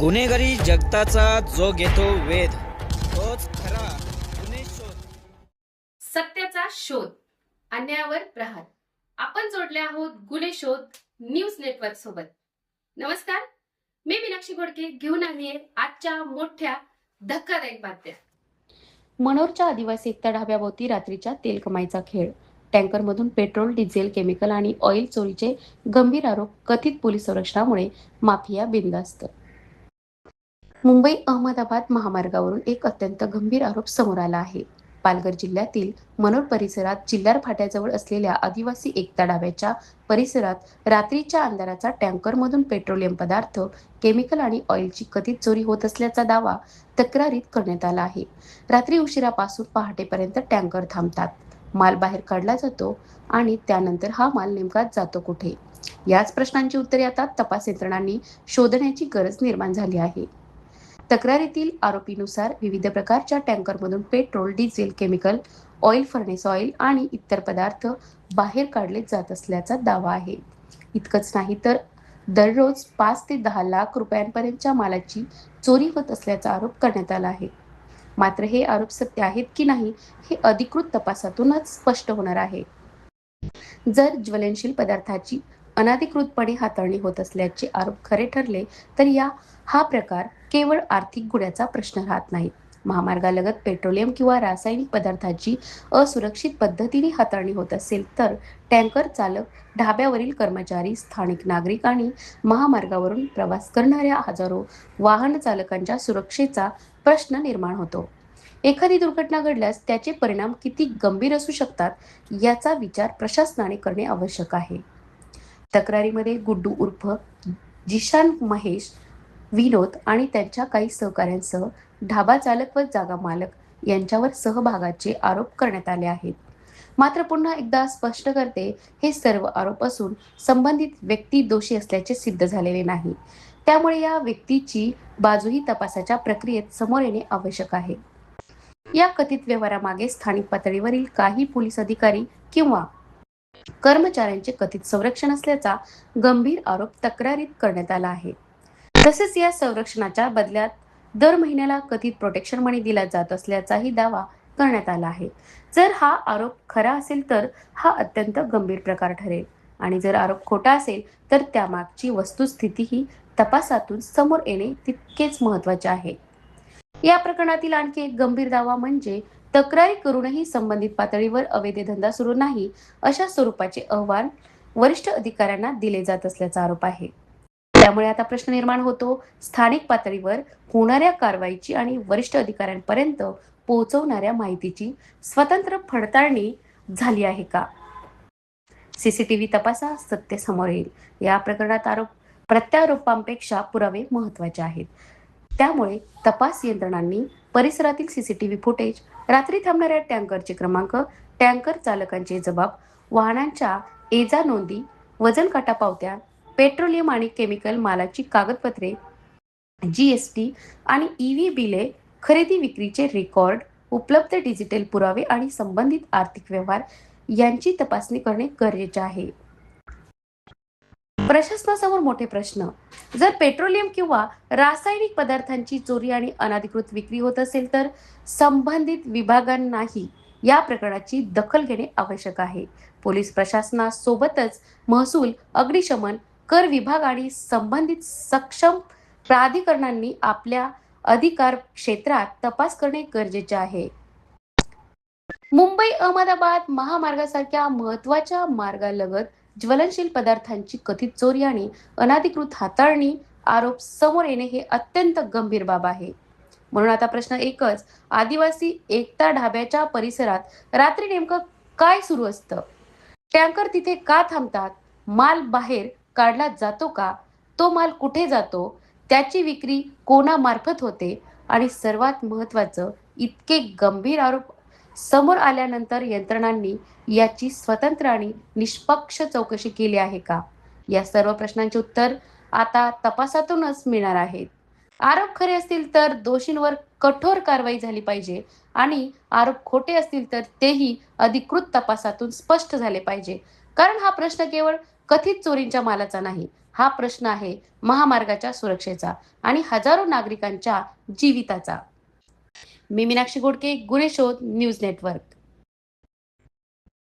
गुन्हेगारी जगताचा जो घेतो वेध तोच खरा गुन्हे शोध. सत्याचा शोध, अन्यायावर प्रहार. आपण जोडले आहोत गुन्हे शोध न्यूज नेटवर्क सोबत. नमस्कार, मी मीनाक्षी घोडके घेऊन आली आहे आजच्या मोठ्या धक्कादायक बातम्या. मनोरच्या आदिवासी एकता ढाब्याभोवती रात्रीच्या तेल कमाईचा खेळ. टँकरमधून पेट्रोल, डिझेल, केमिकल आणि ऑइल चोरीचे गंभीर आरोप. कथित पोलीस संरक्षणामुळे माफिया बिनधास्त. मुंबई अहमदाबाद महामार्गावरून एक अत्यंत गंभीर आरोप समोर आला आहे. पालघर जिल्ह्यातील मनोर परिसरात चिल्लार फाट्याजवळ असलेल्या आदिवासी एकता ढाब्याच्या परिसरात रात्रीच्या अंधाराचा टँकरमधून पेट्रोलियम पदार्थ, केमिकल आणि ऑइलची कथित चोरी होत असल्याचा दावा तक्रारीत करण्यात आला आहे. रात्री उशिरापासून पहाटेपर्यंत टँकर थांबतात, माल बाहेर काढला जातो आणि त्यानंतर हा माल नेमका जातो कुठे? याच प्रश्नांची उत्तरे आता तपास यंत्रणांनी शोधण्याची गरज निर्माण झाली आहे. तक्रारीतील आरोपीनुसार विविध प्रकारच्या टँकरमधून petrol, diesel, chemical, oil, furnace oil आणि इतर पदार्थ बाहेर काढले जात असल्याचा दावा आहे. इतकंच नाही तर दररोज 5 ते 10 लाख रुपयांपर्यंतच्या मालाची चोरी होत असल्याचा आरोप करण्यात आला आहे. मात्र हे आरोप सत्य आहेत की नाही हे अधिकृत तपासातूनच स्पष्ट होणार आहे. जर ज्वलनशील पदार्थाची अनधिकृतपणे हाताळणी होत असल्याचे आरोप खरे ठरले तर हा प्रकार केवळ आर्थिक गुन्ह्याचा प्रश्न राहत नाही. महामार्गालगत पेट्रोलियम किंवा रासायनिक पदार्थाची असुरक्षित पद्धतीने हाताळणी होत असेल तर टँकर चालक, ढाब्यावरील कर्मचारी, स्थानिक नागरिक आणि महामार्गावरून प्रवास करणाऱ्या हजारो वाहन चालकांच्या सुरक्षेचा प्रश्न निर्माण होतो. एखादी दुर्घटना घडल्यास त्याचे परिणाम किती गंभीर असू शकतात याचा विचार प्रशासनाने करणे आवश्यक आहे. तक्रारीमध्ये गुड्डू उर्फ जिशान महेश विनोद आणि त्यांच्या काही सहकाऱ्यांसह ढाबा चालक व जागा मालक यांच्यावर सहभागाचे आरोप करण्यात आले आहेत. मात्र पुन्हा एकदा स्पष्ट करते, हे सर्व आरोप असून संबंधित व्यक्ती दोषी असल्याचे सिद्ध झालेले नाही. त्यामुळे या व्यक्तीची बाजूही तपासाच्या प्रक्रियेत समोर येणे आवश्यक आहे. या कथित व्यवहारामागे स्थानिक पातळीवरील काही पोलीस अधिकारी किंवा कर्मचाऱ्यांचे कथित संरक्षण असल्याचा गंभीर आरोप तक्रारीत करण्यात आला आहे. तसेच या संरक्षणाच्या बदल्यात दर महिन्याला कथित प्रोटेक्शन मनी दिला जात असल्याचाही दावा करण्यात आला आहे. जर हा आरोप खरा असेल तर हा अत्यंत गंभीर प्रकार ठरेल आणि जर आरोप खोटा असेल तर त्यामागची वस्तुस्थितीही तपासातून समोर येणे तितकेच महत्त्वाचे आहे. या प्रकरणातील आणखी एक गंभीर दावा म्हणजे तक्रारी करूनही संबंधित पातळीवर अवैध धंदा सुरू नाही अशा स्वरूपाचे अहवाल वरिष्ठ अधिकाऱ्यांना दिले जात असल्याचा आरोप आहे. त्यामुळे आता प्रश्न निर्माण होतो, स्थानिक पातळीवर होणाऱ्या कारवाईची आणि वरिष्ठ अधिकाऱ्यांपर्यंत पोहोचवणाऱ्या माहितीची स्वतंत्र पडताळणी झाली आहे का? सीसीटीव्ही तपासा, सत्य समोर येईल. या प्रकरणात प्रत्यारोपांपेक्षा पुरावे महत्त्वाचे आहेत. त्यामुळे तपास यंत्रणांनी परिसरातील सीसीटीव्ही फुटेज, रात्री थांबणाऱ्या टँकरचे क्रमांक, टँकर चालकांचे जबाब, वाहनांच्या एजा नोंदी, वजन काटा पावत्या, पेट्रोलियम आणि केमिकल मालाची कागदपत्रे, जीएसटी आणि ईव्ही बिले, खरेदी विक्रीचे रेकॉर्ड, उपलब्ध डिजिटल पुरावे आणि संबंधित आर्थिक व्यवहार यांची तपासणी करणे गरजेचे आहे. प्रशासनासमोर मोठे प्रश्न. जर पेट्रोलियम किंवा रासायनिक पदार्थांची चोरी आणि अनधिकृत विक्री होत असेल तर संबंधित विभागांनाही या प्रकरणाची दखल घेणे आवश्यक आहे. पोलीस प्रशासनासोबतच महसूल, अग्निशमन, कर विभाग आणि संबंधित सक्षम प्राधिकरणांनी आपल्या अधिकार क्षेत्रात तपास करणे गरजेचे आहे. मुंबई अहमदाबाद महामार्गासारख्या महत्त्वाच्या मार्गालगत ज्वलनशील पदार्थांची कथित चोरी आणि अनधिकृत हाताळणी आरोप समोर येणे हे अत्यंत गंभीर बाब आहे. म्हणून आता प्रश्न एकच, आदिवासी एकता ढाब्याच्या परिसरात रात्री नेमकं काय सुरू असतं? टँकर तिथे का थांबतात? माल बाहेर काढला जातो का? तो माल कुठे जातो? त्याची विक्री कोणामार्फत होते? आणि सर्वात महत्त्वाचं, इतके गंभीर आरोप समोर आल्यानंतर यंत्रणांनी याची स्वतंत्र आणि निष्पक्ष चौकशी केली आहे का? या सर्व प्रश्नांचे उत्तर आता तपासातूनच मिळणार आहेत. आरोप खरे असतील तर दोषींवर कठोर कारवाई झाली पाहिजे आणि आरोप खोटे असतील तर तेही अधिकृत तपासातून स्पष्ट झाले पाहिजे. कारण हा प्रश्न केवळ कथित चोरींच्या मालाचा नाही, हा प्रश्न आहे महामार्गाच्या सुरक्षेचा आणि हजारो नागरिकांच्या जीविताचा. मी मीनाक्षी घोडके, गुन्हे शोध न्यूज नेटवर्क.